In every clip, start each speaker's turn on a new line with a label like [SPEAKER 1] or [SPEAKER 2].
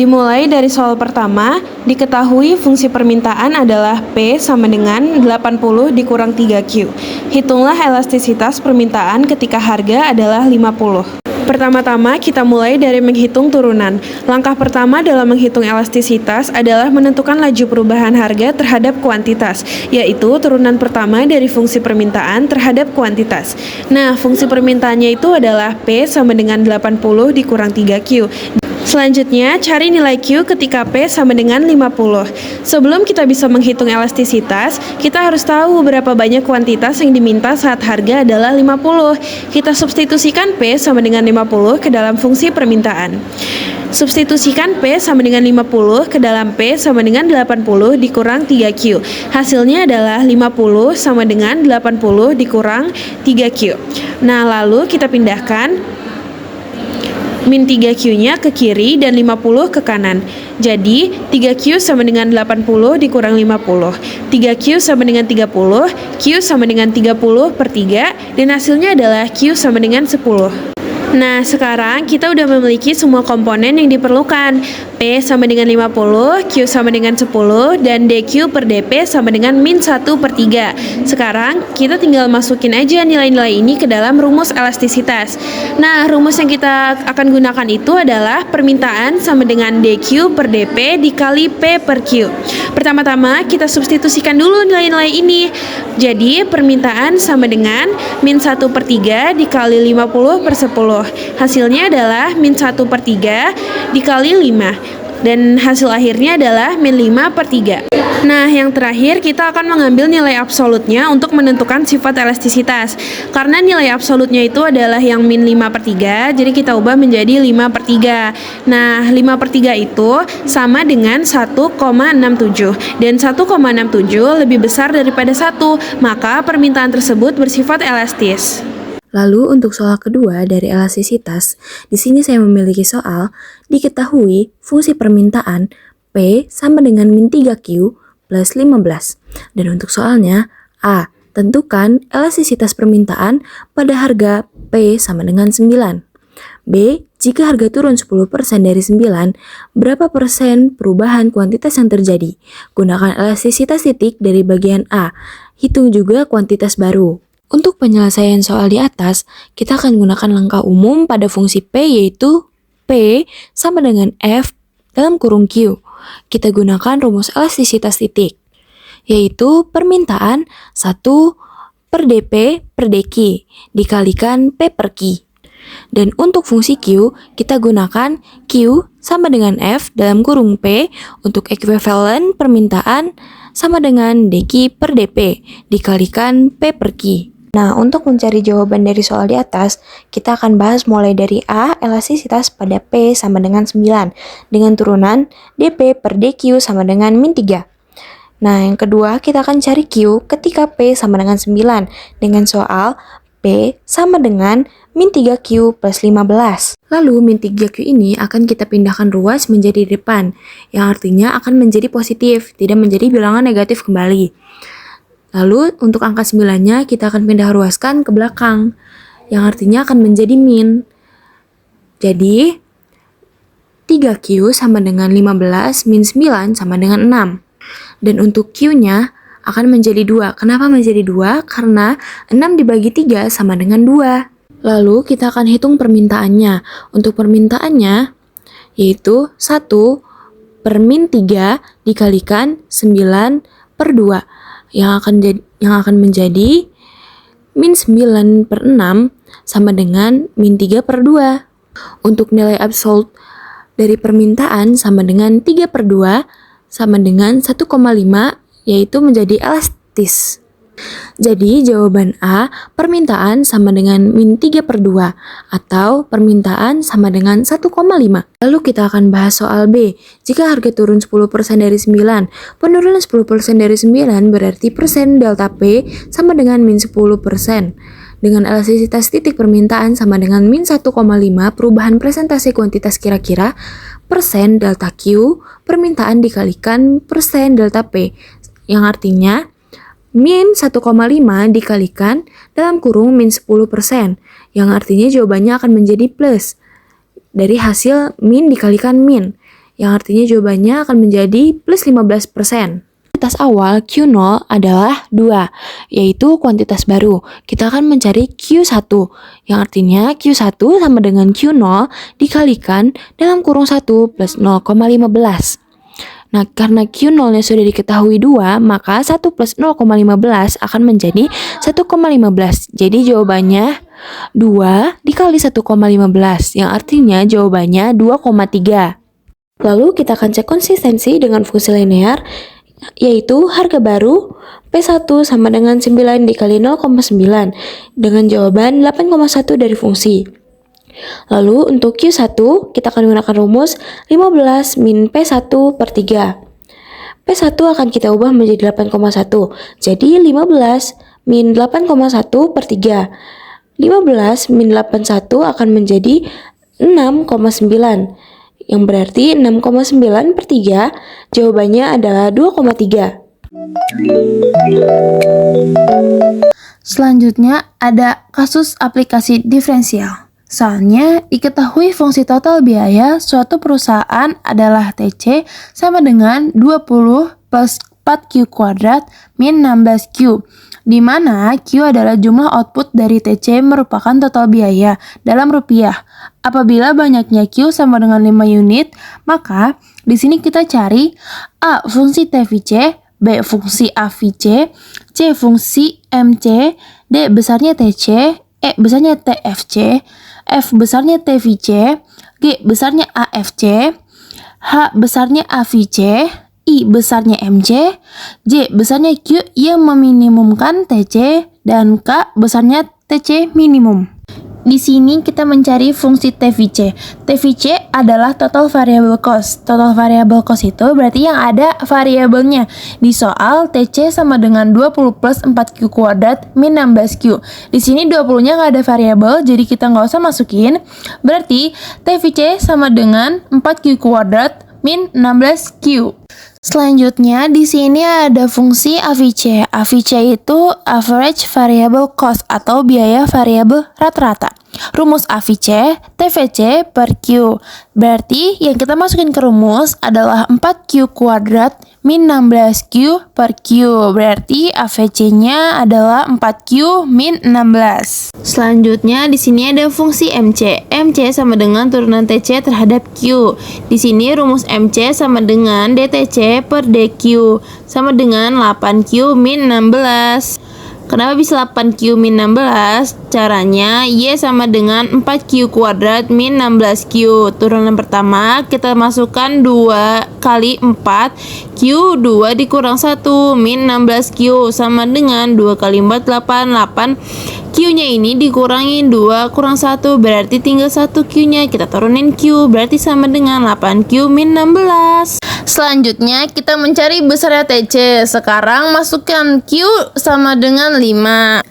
[SPEAKER 1] Dimulai dari soal pertama, diketahui fungsi permintaan adalah P sama dengan 80 dikurang 3Q. Hitunglah elastisitas permintaan ketika harga adalah 50. Pertama-tama kita mulai dari menghitung turunan. Langkah pertama dalam menghitung elastisitas adalah menentukan laju perubahan harga terhadap kuantitas, yaitu turunan pertama dari fungsi permintaan terhadap kuantitas. Nah, fungsi permintaannya itu adalah P sama dengan 80 dikurang 3Q. Selanjutnya, cari nilai Q ketika P sama dengan 50. Sebelum kita bisa menghitung elastisitas, kita harus tahu berapa banyak kuantitas yang diminta saat harga adalah 50. Kita substitusikan P sama dengan 50 ke dalam fungsi permintaan. Substitusikan P sama dengan 50 ke dalam P sama dengan 80 dikurang 3Q. Hasilnya adalah 50 sama dengan 80 dikurang 3Q. Nah, lalu kita pindahkan min 3Q-nya ke kiri dan 50 ke kanan. Jadi, 3Q sama dengan 80 dikurang 50. 3Q sama dengan 30, Q sama dengan 30 per 3, dan hasilnya adalah Q sama dengan 10. Nah, sekarang kita udah memiliki semua komponen yang diperlukan. P sama dengan 50, Q sama dengan 10, dan DQ per DP sama dengan min 1 per 3. Sekarang, kita tinggal masukin aja nilai-nilai ini ke dalam rumus elastisitas. Nah, rumus yang kita akan gunakan itu adalah permintaan sama dengan DQ per DP dikali P per Q. Pertama-tama, kita substitusikan dulu nilai-nilai ini. Jadi, permintaan sama dengan min 1 per 3 dikali 50 per 10. Hasilnya adalah min 1 per 3 dikali 5. Dan hasil akhirnya adalah min 5 per 3. Nah, yang terakhir kita akan mengambil nilai absolutnya untuk menentukan sifat elastisitas. Karena nilai absolutnya itu adalah yang min 5 per 3, jadi kita ubah menjadi 5 per 3. Nah, 5 per 3 itu sama dengan 1,67. Dan 1,67 lebih besar daripada 1, maka permintaan tersebut bersifat elastis.
[SPEAKER 2] Lalu untuk soal kedua dari elastisitas, di sini saya memiliki soal diketahui fungsi permintaan P sama dengan min 3Q plus 15. Dan untuk soalnya, A. Tentukan elastisitas permintaan pada harga P sama dengan 9. B. Jika harga turun 10% dari 9, berapa persen perubahan kuantitas yang terjadi? Gunakan elastisitas titik dari bagian A. Hitung juga kuantitas baru. Untuk penyelesaian soal di atas, kita akan gunakan langkah umum pada fungsi P, yaitu P sama dengan F dalam kurung Q. Kita gunakan rumus elastisitas titik, yaitu permintaan 1 per DP per DQ dikalikan P per Q. Dan untuk fungsi Q, kita gunakan Q sama dengan F dalam kurung P untuk ekuivalen permintaan sama dengan DQ per DP dikalikan P per Q. Nah, untuk mencari jawaban dari soal di atas, kita akan bahas mulai dari A, elastisitas pada P sama dengan 9, dengan turunan DP per DQ sama dengan min 3. Nah, yang kedua, kita akan cari Q ketika P sama dengan 9, dengan soal P sama dengan min 3Q plus 15. Lalu, min 3Q ini akan kita pindahkan ruas menjadi depan, yang artinya akan menjadi positif, tidak menjadi bilangan negatif kembali. Lalu untuk angka 9-nya kita akan pindah ruaskan ke belakang, yang artinya akan menjadi min. Jadi 3Q sama dengan 15 min 9 sama dengan 6. Dan untuk Q-nya akan menjadi 2. Kenapa menjadi 2? Karena 6 dibagi 3 sama dengan 2. Lalu kita akan hitung permintaannya. Untuk permintaannya yaitu 1 per min 3 dikalikan 9 per 2. Yang akan menjadi min 9 per 6 sama dengan min 3 per 2. Untuk nilai absolut dari permintaan sama dengan 3 per 2 sama dengan 1,5, yaitu menjadi elastis. Jadi jawaban A, permintaan sama dengan min 3 per 2 atau permintaan sama dengan 1,5. Lalu kita akan bahas soal B. Jika harga turun 10% dari 9, penurunan 10% dari 9 berarti persen delta P sama dengan min 10%. Dengan elastisitas titik permintaan sama dengan min 1,5, perubahan presentasi kuantitas kira-kira persen delta Q permintaan dikalikan persen delta P, yang artinya min 1,5 dikalikan dalam kurung min 10%, yang artinya jawabannya akan menjadi plus dari hasil min dikalikan min, yang artinya jawabannya akan menjadi plus 15%. Kuantitas awal Q0 adalah 2, yaitu kuantitas baru. Kita akan mencari Q1, yang artinya Q1 sama dengan Q0 dikalikan dalam kurung 1 plus 0,15. Nah, karena Q0-nya sudah diketahui 2, maka 1 plus 0,15 akan menjadi 1,15. Jadi jawabannya 2 dikali 1,15, yang artinya jawabannya 2,3. Lalu kita akan cek konsistensi dengan fungsi linear, yaitu harga baru P1 sama dengan 9 dikali 0,9 dengan jawaban 8,1 dari fungsi. Lalu untuk Q1 kita akan menggunakan rumus 15 min P1 per 3. P1 akan kita ubah menjadi 8,1. Jadi 15 min 8,1 per 3. 15 min 81 akan menjadi 6,9. Yang berarti 6,9 per 3, jawabannya adalah 2,3.
[SPEAKER 3] Selanjutnya ada kasus aplikasi diferensial. Soalnya diketahui fungsi total biaya suatu perusahaan adalah TC sama dengan 20 plus 4Q kuadrat min 16Q, di mana Q adalah jumlah output dari TC merupakan total biaya dalam rupiah. Apabila banyaknya Q sama dengan 5 unit, maka di sini kita cari A fungsi TVC, B fungsi AVC, C fungsi MC, D besarnya TC, E besarnya TFC, F besarnya TVC, G besarnya AFC, H besarnya AVC, I besarnya MC, J besarnya Q yang meminimumkan TC, dan K besarnya TC minimum. Di sini kita mencari fungsi TVC. TVC adalah total variable cost. Total variable cost itu berarti yang ada variabelnya. Di soal TC sama dengan 20 plus 4Q kuadrat min 16Q. Di sini 20-nya nggak ada variabel, jadi kita nggak usah masukin. Berarti TVC sama dengan 4Q kuadrat min 16Q. Selanjutnya di sini ada fungsi AVC. AVC itu average variable cost atau biaya variabel rata-rata. Rumus AVC TVC per Q. Berarti yang kita masukin ke rumus adalah 4Q kuadrat min 16Q per Q. Berarti AVC-nya adalah 4Q min 16. Selanjutnya di sini ada fungsi MC. MC sama dengan turunan TC terhadap Q. Di sini rumus MC sama dengan DTC per DQ sama dengan 8Q min 16. Kenapa bisa 8Q min 16? Caranya Y sama dengan 4Q kuadrat min 16Q. Turunan pertama kita masukkan 2 kali 4 Q, 2 dikurang 1 min 16Q sama dengan 2 kali 4 8. Q-nya ini dikurangi 2 kurang 1 berarti tinggal 1 Q-nya. Kita turunin Q berarti sama dengan 8Q min 16. Selanjutnya kita mencari besarnya TC. Sekarang masukkan Q sama dengan 5.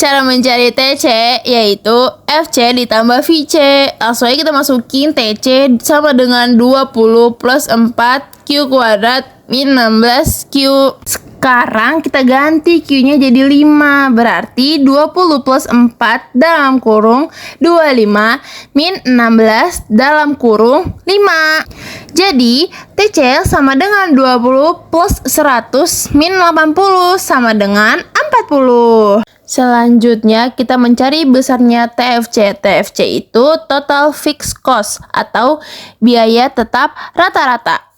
[SPEAKER 3] Cara mencari TC yaitu FC ditambah VC. Langsung aja kita masukin TC sama dengan 20 plus 4Q kuadrat min 16Q. Sekarang kita ganti Q-nya jadi 5. Berarti 20 plus 4 dalam kurung 25 min 16 dalam kurung 5. Jadi TC sama dengan 20 plus 100 min 80 sama dengan 40. Selanjutnya kita mencari besarnya TFC. TFC itu total fixed cost atau biaya tetap rata-rata.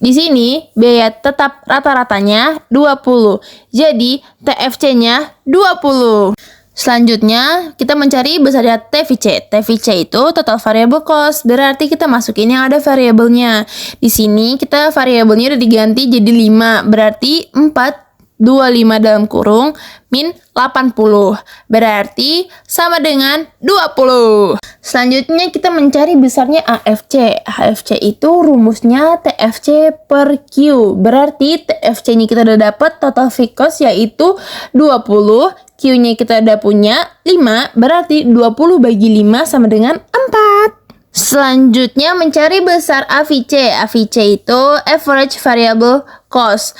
[SPEAKER 3] Di sini biaya tetap rata-ratanya 20. Jadi TFC-nya 20. Selanjutnya kita mencari besarnya TVC. TVC itu total variable cost. Berarti kita masukin yang ada variabelnya. Di sini kita variabelnya udah diganti jadi 5. Berarti 425 dalam kurung min 80. Berarti sama dengan 20. Selanjutnya kita mencari besarnya AFC. AFC itu rumusnya TFC per Q. Berarti TFC-nya kita udah dapat total fixed cost yaitu 20. Q-nya kita udah punya 5. Berarti 20 bagi 5 sama dengan 4. Selanjutnya mencari besar AVC. AVC itu average variable cost.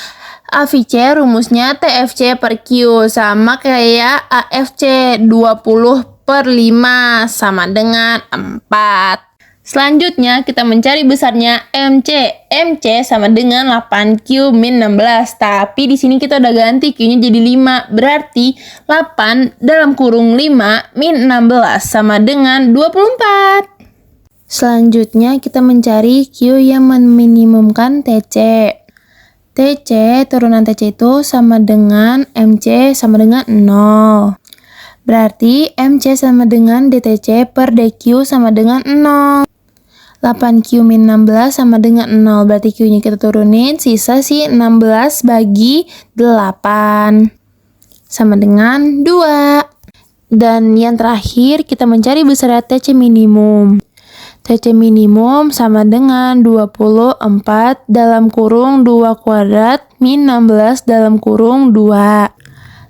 [SPEAKER 3] AVC rumusnya TFC per Q sama kayak AFC 20 per 5 sama dengan 4. Selanjutnya kita mencari besarnya MC. MC sama dengan 8Q min 16. Tapi di sini kita udah ganti Q-nya jadi 5. Berarti 8 dalam kurung 5 min 16 sama dengan 24. Selanjutnya kita mencari Q yang meminimumkan TC. TC, turunan TC itu sama dengan MC sama dengan 0. Berarti MC sama dengan DTC per DQ sama dengan 0. 8Q min 16 sama dengan 0. Berarti Q-nya kita turunin, sisa si 16 bagi 8. Sama dengan 2. Dan yang terakhir, kita mencari besar TC minimum. TC minimum sama dengan 24 dalam kurung 2 kuadrat min 16 dalam kurung 2.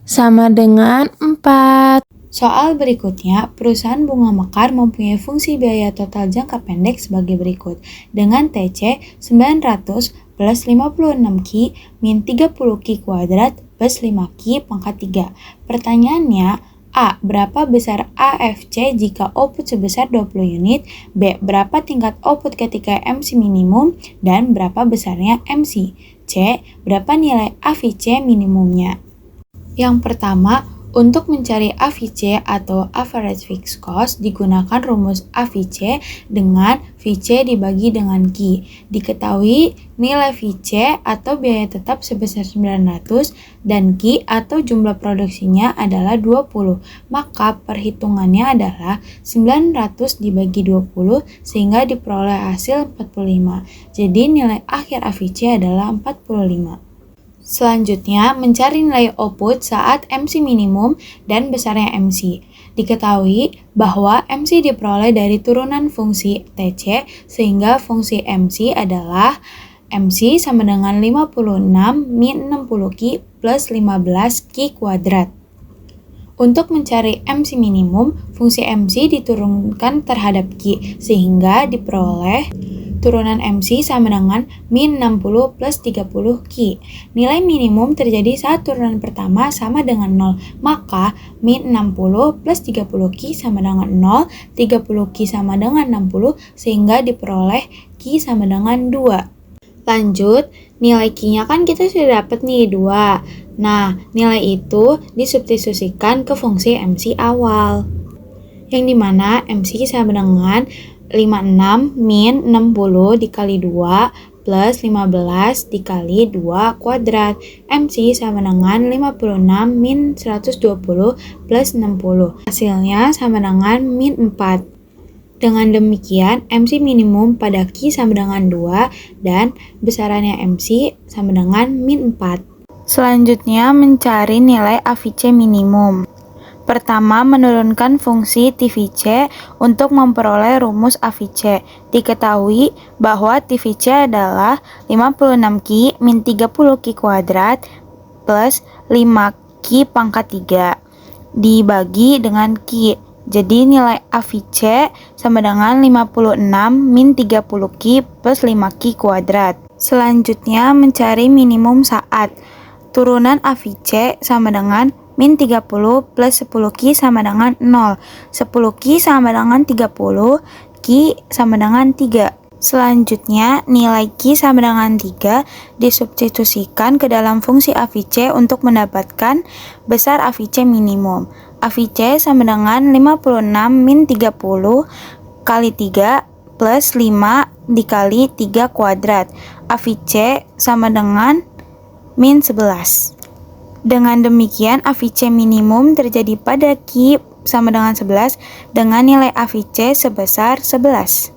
[SPEAKER 3] Sama dengan 4.
[SPEAKER 4] Soal berikutnya, perusahaan bunga mekar mempunyai fungsi biaya total jangka pendek sebagai berikut. Dengan TC 900 plus 56Q min 30Q kuadrat plus 5Q pangkat 3. Pertanyaannya, A. Berapa besar AFC jika output sebesar 20 unit? B. Berapa tingkat output ketika MC minimum? Dan berapa besarnya MC? C. Berapa nilai AVC minimumnya? Yang pertama, untuk mencari AVC atau Average Fixed Cost digunakan rumus AVC dengan VC dibagi dengan Q. Diketahui nilai VC atau biaya tetap sebesar 900 dan Q atau jumlah produksinya adalah 20. Maka perhitungannya adalah 900 dibagi 20 sehingga diperoleh hasil 45. Jadi nilai akhir AVC adalah 45. Selanjutnya, mencari nilai output saat MC minimum dan besarnya MC. Diketahui bahwa MC diperoleh dari turunan fungsi TC, sehingga fungsi MC adalah MC sama dengan 56 min 60Q plus 15Q kuadrat. Untuk mencari MC minimum, fungsi MC diturunkan terhadap Q, sehingga diperoleh turunan MC sama dengan min 60 plus 30Q. Nilai minimum terjadi saat turunan pertama sama dengan 0. Maka min 60 plus 30Q sama dengan 0, 30Q sama dengan 60, sehingga diperoleh Q sama dengan 2. Lanjut, nilai Q-nya kan kita sudah dapat nih 2. Nah, nilai itu disubstitusikan ke fungsi MC awal. Yang dimana MC sama dengan 56 min 60 dikali 2 plus 15 dikali 2 kuadrat. MC sama dengan 56 min 120 plus 60. Hasilnya sama dengan min 4. Dengan demikian, MC minimum pada Q sama dengan 2 dan besarannya MC sama dengan min 4.
[SPEAKER 5] Selanjutnya mencari nilai AVC minimum. Pertama, menurunkan fungsi TVC untuk memperoleh rumus AVC. Diketahui bahwa TVC adalah 56Q min 30Q kuadrat plus 5Q pangkat 3 dibagi dengan Q. Jadi nilai AVC sama dengan 56 min 30Q plus 5Q kuadrat. Selanjutnya mencari minimum saat. Turunan AVC sama dengan min 30 plus 10Q sama dengan 0. 10Q sama dengan 30, Q sama dengan 3. Selanjutnya, nilai Q sama dengan 3 disubstitusikan ke dalam fungsi AVC untuk mendapatkan besar AVC minimum. AVC sama dengan 56 min 30 kali 3 plus 5 dikali 3 kuadrat. AVC sama dengan min 11. Dengan demikian, AVC minimum terjadi pada Q sama dengan 11 dengan nilai AVC sebesar 11.